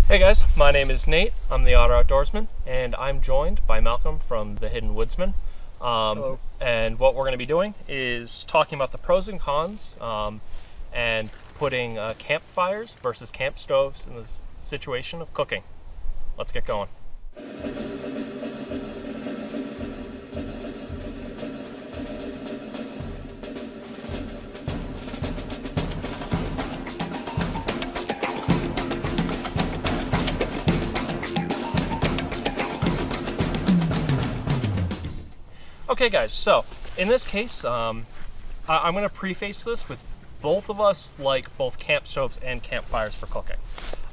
Hey guys, my name is Nate. I'm the Otter Outdoorsman, and I'm joined by Malcolm from the Hidden Woodsman. Hello. And what we're going to be doing is talking about the pros and cons and putting campfires versus camp stoves in this situation of cooking. Let's get going. Okay guys, so in this case, I'm going to preface this with both of us like both camp stoves and campfires for cooking.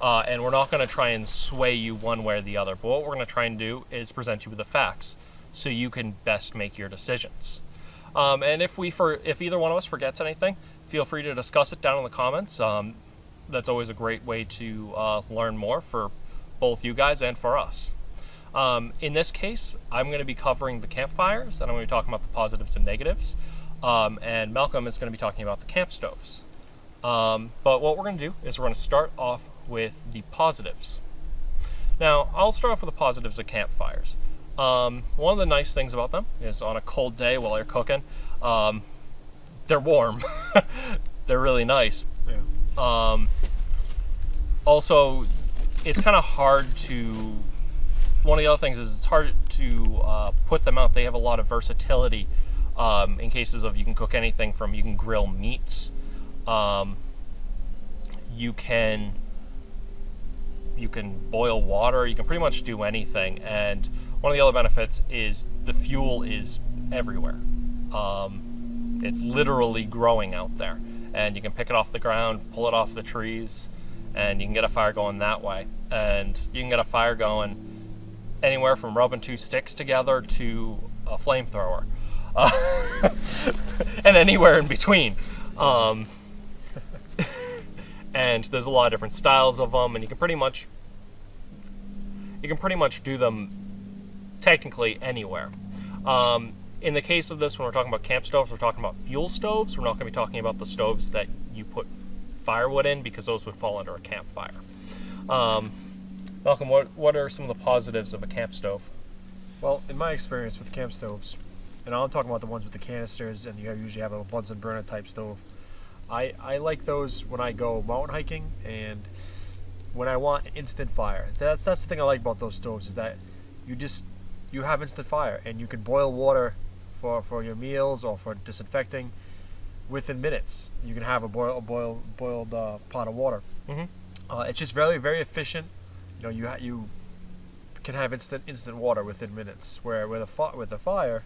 And we're not going to try and sway you one way or the other, but what we're going to try and do is present you with the facts so you can best make your decisions. And if either one of us forgets anything, feel free to discuss it down in the comments. That's always a great way to learn more for both you guys and for us. In this case, I'm going to be covering the campfires, and I'm going to be talking about the positives and negatives, and Malcolm is going to be talking about the camp stoves. But what we're going to do is we're going to start off with the positives. Now, I'll start off with the positives of campfires. One of the nice things about them is on a cold day while you're cooking, they're warm. They're really nice. Yeah. Also, it's kind of hard to... One of the other things is it's hard to put them out. They have a lot of versatility in cases of you can cook anything from, you can grill meats, you can boil water, you can pretty much do anything. And one of the other benefits is the fuel is everywhere. It's literally growing out there, and you can pick it off the ground, pull it off the trees, and you can get a fire going that way. And you can get a fire going anywhere from rubbing two sticks together to a flamethrower, and anywhere in between. And there's a lot of different styles of them, and you can pretty much do them technically anywhere. In the case of this, when we're talking about camp stoves, we're talking about fuel stoves. We're not going to be talking about the stoves that you put firewood in, because those would fall under a campfire. Malcolm, what are some of the positives of a camp stove? Well, in my experience with camp stoves, and I'm talking about the ones with the canisters, and you usually have a Bunsen burner type stove. I like those when I go mountain hiking and when I want instant fire. That's the thing I like about those stoves, is that you have instant fire, and you can boil water for your meals or for disinfecting within minutes. You can have a boiled pot of water. Mm-hmm. It's just very, very efficient. You know, you can have instant water within minutes. Where with a fire,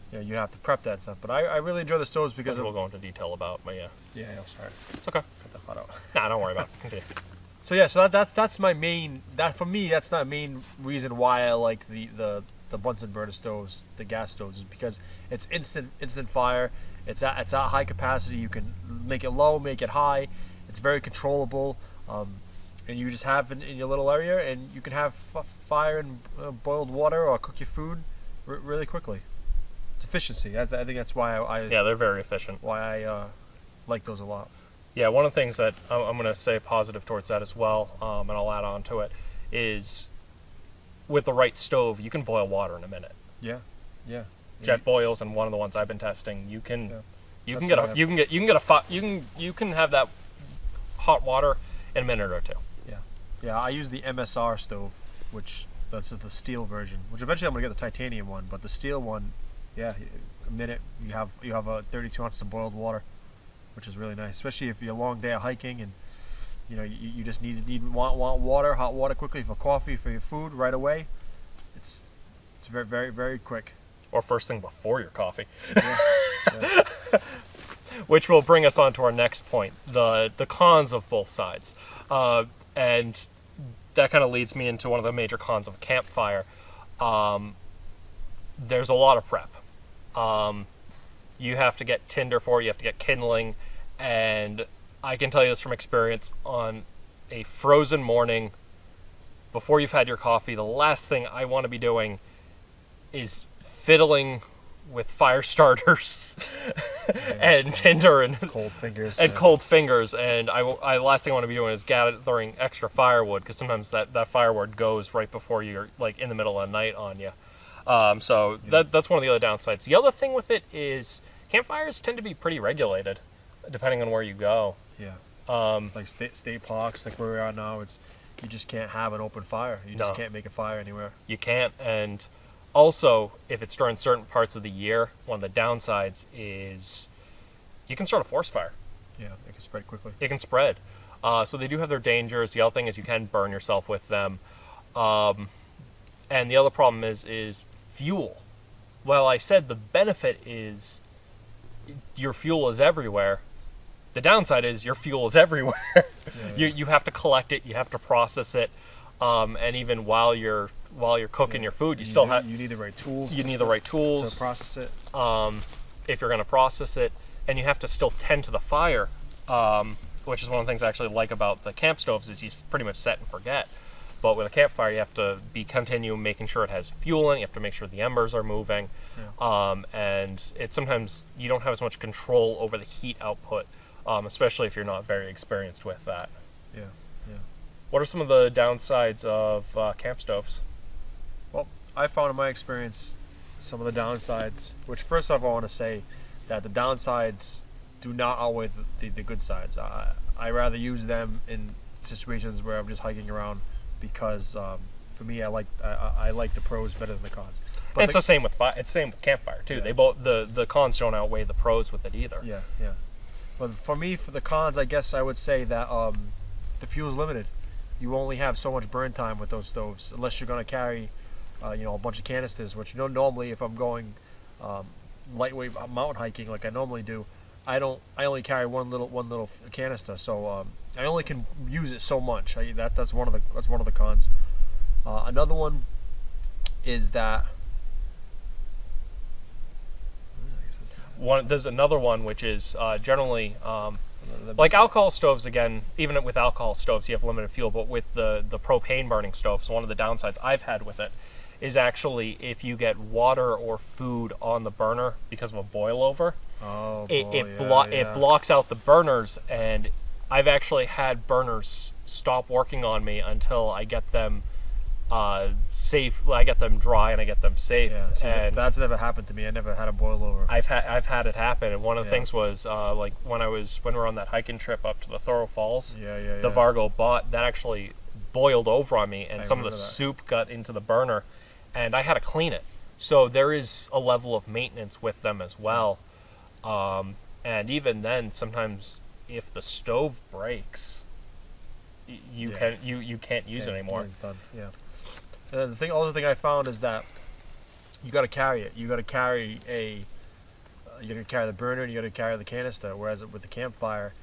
you know, you have to prep that stuff. But I really enjoy the stoves because we'll go into detail about, but yeah. Yeah, sorry. It's okay. Cut that part out. Nah, don't worry about it. Okay. So yeah, so that's my main. That for me, that's not main reason why I like the Bunsen burner stoves, the gas stoves, is because it's instant fire. It's at high capacity. You can make it low, make it high. It's very controllable. And you just have in your little area, and you can have fire and boiled water or cook your food really quickly. It's efficiency. I think that's why Yeah, they're very efficient. Why I like those a lot. Yeah, one of the things that I'm going to say positive towards that as well, and I'll add on to it, is with the right stove, you can boil water in a minute. Yeah. Jet boils, and one of the ones I've been testing, you can have that hot water in a minute or two. Yeah, I use the MSR stove, which that's the steel version. Which eventually I'm gonna get the titanium one, but the steel one, yeah, a minute you have 32 ounces of boiled water, which is really nice, especially if you're a long day of hiking and you know you just want water, hot water quickly for coffee, for your food right away. It's very, very, very quick. Or first thing before your coffee. Yeah. Which will bring us on to our next point, the cons of both sides. And that kind of leads me into one of the major cons of a campfire. There's a lot of prep. You have to get tinder for it, you have to get kindling, and I can tell you this from experience, on a frozen morning, before you've had your coffee, the last thing I want to be doing is fiddling with fire starters and tinder and cold fingers. and cold fingers. And I last thing I want to be doing is gathering extra firewood, because sometimes that firewood goes right before you're like in the middle of the night on you. So that's one of the other downsides. The other thing with it is campfires tend to be pretty regulated, depending on where you go. Yeah. Like state parks, like where we are now, you just can't have an open fire. You just can't make a fire anywhere. You can't. And also, if it's during certain parts of the year, one of the downsides is you can start a forest fire. Yeah, it can spread quickly. It can spread. So they do have their dangers. The other thing is you can burn yourself with them. And the other problem is fuel. Well, I said the benefit is your fuel is everywhere. The downside is your fuel is everywhere. You have to collect it. You have to process it. And even while you're cooking your food, you need the right tools. You need the right tools to process it. If you're going to process it, and you have to still tend to the fire, which is one of the things I actually like about the camp stoves is you pretty much set and forget. But with a campfire, you have to continue making sure it has fuel in it. You have to make sure the embers are moving, and sometimes you don't have as much control over the heat output, especially if you're not very experienced with that. Yeah. What are some of the downsides of camp stoves? Well, I found in my experience some of the downsides, which first off I want to say that the downsides do not outweigh the good sides. I rather use them in situations where I'm just hiking around because for me I like the pros better than the cons. But it's the same with campfire too. Yeah. They both the cons don't outweigh the pros with it either. Yeah. But for me, for the cons, I guess I would say that the fuel is limited. You only have so much burn time with those stoves, unless you're going to carry, a bunch of canisters. Which normally, if I'm going lightweight mountain hiking like I normally do, I only carry one little canister. So I only can use it so much. That's one of the cons. Another one is that there's another one which is generally. Like alcohol stoves, again, even with alcohol stoves, you have limited fuel, but with the propane burning stoves, one of the downsides I've had with it is actually if you get water or food on the burner because of a boil over, it blocks out the burners, and I've actually had burners stop working on me until I get them safe. I get them dry and I get them safe. Yeah, see, and that's never happened to me. I never had a boil over. I've had it happen, and one of the things was like when we were on that hiking trip up to the Thorough Falls. The Vargo bot that actually boiled over on me, and some of the soup got into the burner, and I had to clean it. So there is a level of maintenance with them as well, and even then, sometimes if the stove breaks, you can't use it anymore. It's done. Yeah. And the other thing I found is that you got to carry it. You got to carry you got to carry the burner and you got to carry the canister. Whereas with the campfire,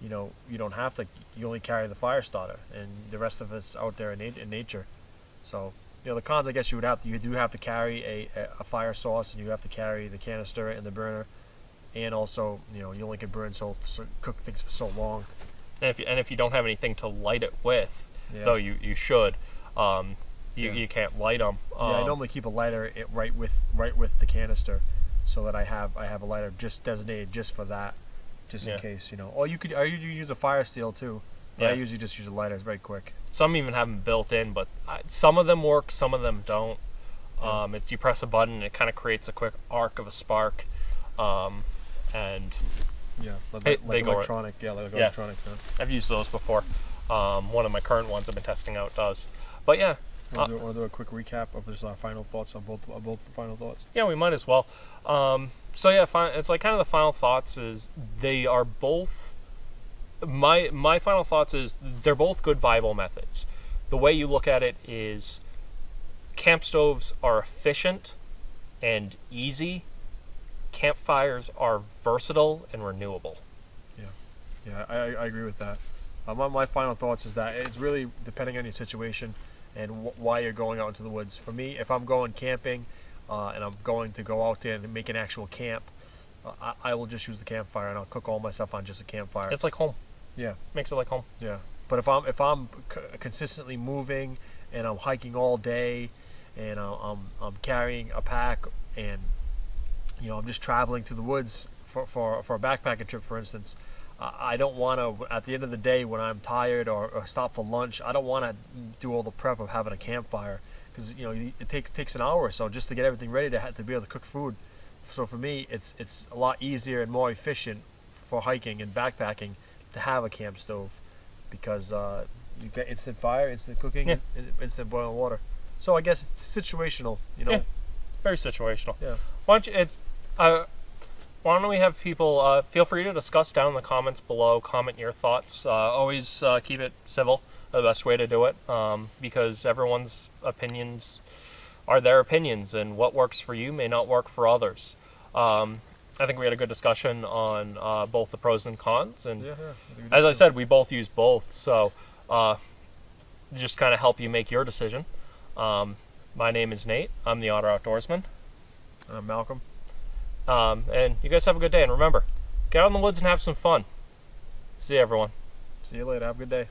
you don't have to. You only carry the fire starter, and the rest of it's out there in nature. So the cons, I guess you do have to carry a fire source, and you have to carry the canister and the burner, and also you only can cook things for so long. And if you don't have anything to light it with, though you should. You can't light them. I normally keep a lighter right with the canister, so that I have a lighter just designated just for that, just in case. Or you use a fire steel too. But I usually just use a lighter. It's very quick. Some even have them built in, but some of them work, some of them don't. It's you press a button and it kind of creates a quick arc of a spark, and like electronic. Electronic. I've used those before. One of my current ones I've been testing out does. But yeah. Want to do a quick recap of just our final thoughts on both the final thoughts? Yeah, we might as well. So yeah, it's like kind of the final thoughts is they are both. My final thoughts is they're both good viable methods. The way you look at it is, camp stoves are efficient and easy. Campfires are versatile and renewable. Yeah, I agree with that. My final thoughts is that it's really depending on your situation and why you're going out into the woods. For me, if I'm going camping and I'm going to go out there and make an actual camp, I will just use the campfire and I'll cook all my stuff on just a campfire. It's like home. Yeah, makes it like home. Yeah, but if I'm consistently moving and I'm hiking all day and I'm carrying a pack and I'm just traveling through the woods for a backpacking trip, for instance, I don't want to, at the end of the day when I'm tired or stop for lunch, I don't want to do all the prep of having a campfire, because it takes an hour or so just to get everything ready to be able to cook food. So for me, it's a lot easier and more efficient for hiking and backpacking to have a camp stove, because you get instant fire, instant cooking, Yeah. and instant boiling water. So I guess it's situational, Yeah. Very situational. Yeah. Why don't we have people feel free to discuss down in the comments below, comment your thoughts. Always keep it civil, the best way to do it, because everyone's opinions are their opinions, and what works for you may not work for others. I think we had a good discussion on both the pros and cons, and as I said, we both use both, so just kind of help you make your decision. My name is Nate. I'm the Otter Outdoorsman. And I'm Malcolm. And you guys have a good day, and remember, get out in the woods and have some fun. See you, everyone. See you later. Have a good day.